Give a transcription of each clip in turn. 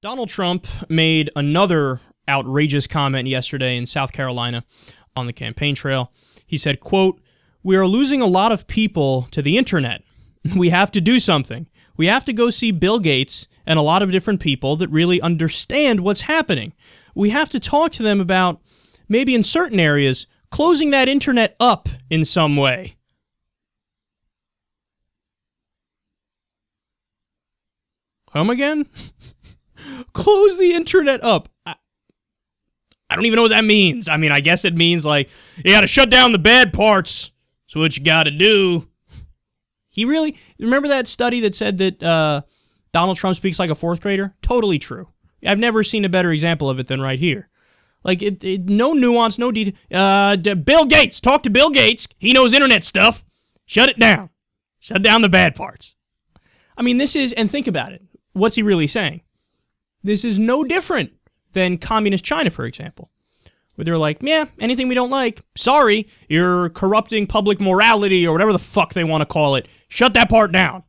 Donald Trump made another outrageous comment yesterday in South Carolina on the campaign trail. He said, quote, "We are losing a lot of people to the internet. We have to do something. We have to go see Bill Gates and a lot of different people that really understand what's happening. We have to talk to them about, maybe in certain areas, closing that internet up in some way." Come again? Close the internet up. I don't even know what that means. I mean, I guess it means like, you gotta shut down the bad parts. That's what you gotta do. He really, remember that study that said that Donald Trump speaks like a fourth grader? Totally true. I've never seen a better example of it than right here. Like, no nuance, no detail. Bill Gates, talk to Bill Gates. He knows internet stuff. Shut it down. Shut down the bad parts. I mean, this is, and think about it. What's he really saying? This is no different than communist China, for example, where they're like, yeah, anything we don't like, sorry, you're corrupting public morality or whatever the fuck they want to call it. Shut that part down.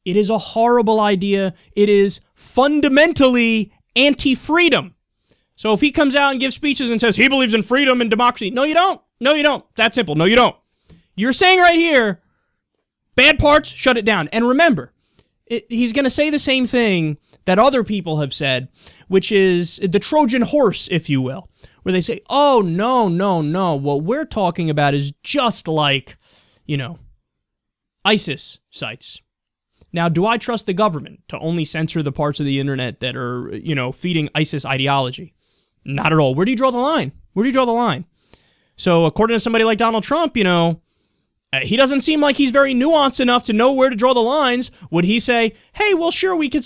It is a horrible idea. It is fundamentally anti-freedom. So if he comes out and gives speeches and says he believes in freedom and democracy, no, you don't. No, you don't. That simple. No, you don't. You're saying right here, bad parts, shut it down. And remember, he's going to say the same thing that other people have said, which is the Trojan horse, if you will, where they say, oh, no, what we're talking about is just like, ISIS sites. Now, do I trust the government to only censor the parts of the internet that are, feeding ISIS ideology? Not at all. Where do you draw the line? Where do you draw the line? So according to somebody like Donald Trump, he doesn't seem like he's very nuanced enough to know where to draw the lines. Would he say, hey, well, sure, we could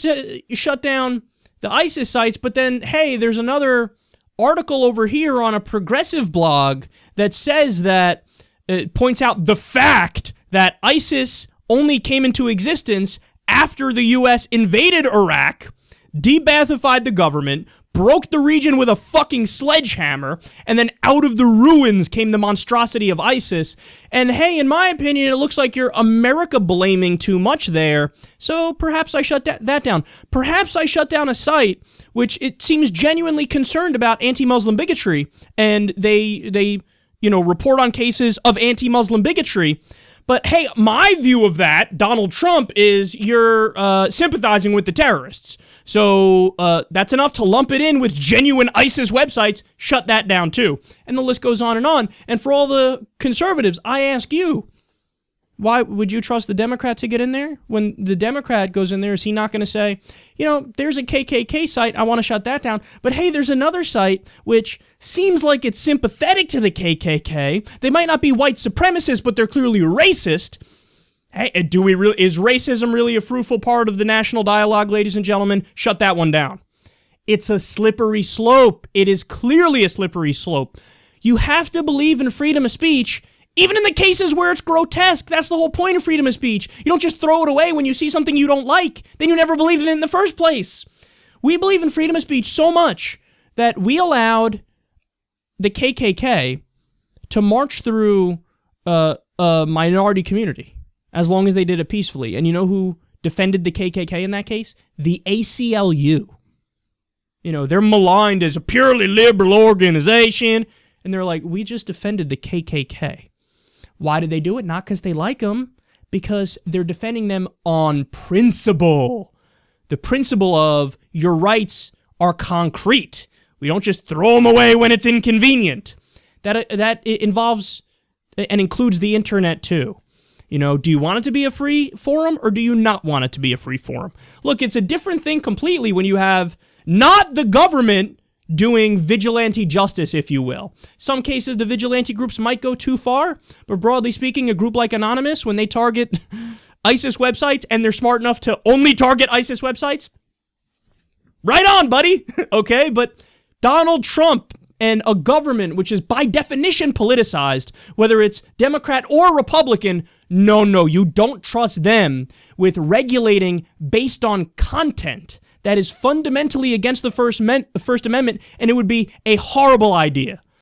shut down the ISIS sites, but then, hey, there's another article over here on a progressive blog that says that, it points out the fact that ISIS only came into existence after the U.S. invaded Iraq, de-Baathified the government, broke the region with a fucking sledgehammer, and then out of the ruins came the monstrosity of ISIS. And hey, in my opinion, it looks like you're America blaming too much there, so perhaps I shut that down. Perhaps I shut down a site which it seems genuinely concerned about anti-Muslim bigotry, and they report on cases of anti-Muslim bigotry. But hey, my view of that, Donald Trump, is you're sympathizing with the terrorists. So that's enough to lump it in with genuine ISIS websites. Shut that down too. And the list goes on and on. And for all the conservatives, I ask you, why would you trust the Democrat to get in there? When the Democrat goes in there, is he not going to say, there's a KKK site, I want to shut that down. But hey, there's another site which seems like it's sympathetic to the KKK. They might not be white supremacists, but they're clearly racist. Hey, is racism really a fruitful part of the national dialogue, ladies and gentlemen? Shut that one down. It's a slippery slope. It is clearly a slippery slope. You have to believe in freedom of speech, even in the cases where it's grotesque. That's the whole point of freedom of speech. You don't just throw it away when you see something you don't like. Then you never believed in it in the first place. We believe in freedom of speech so much that we allowed the KKK to march through a minority community as long as they did it peacefully. And you know who defended the KKK in that case? The ACLU. They're maligned as a purely liberal organization. And they're like, we just defended the KKK. Why did they do it? Not because they like them, because they're defending them on principle. The principle of your rights are concrete. We don't just throw them away when it's inconvenient. That involves and includes the internet too. Do you want it to be a free forum or do you not want it to be a free forum? Look, it's a different thing completely when you have not the government doing vigilante justice, if you will. Some cases, the vigilante groups might go too far, but broadly speaking, a group like Anonymous, when they target ISIS websites and they're smart enough to only target ISIS websites, right on, buddy. Okay, but Donald Trump and a government which is by definition politicized, whether it's Democrat or Republican, no, you don't trust them with regulating based on content. That is fundamentally against the First Amendment, and it would be a horrible idea.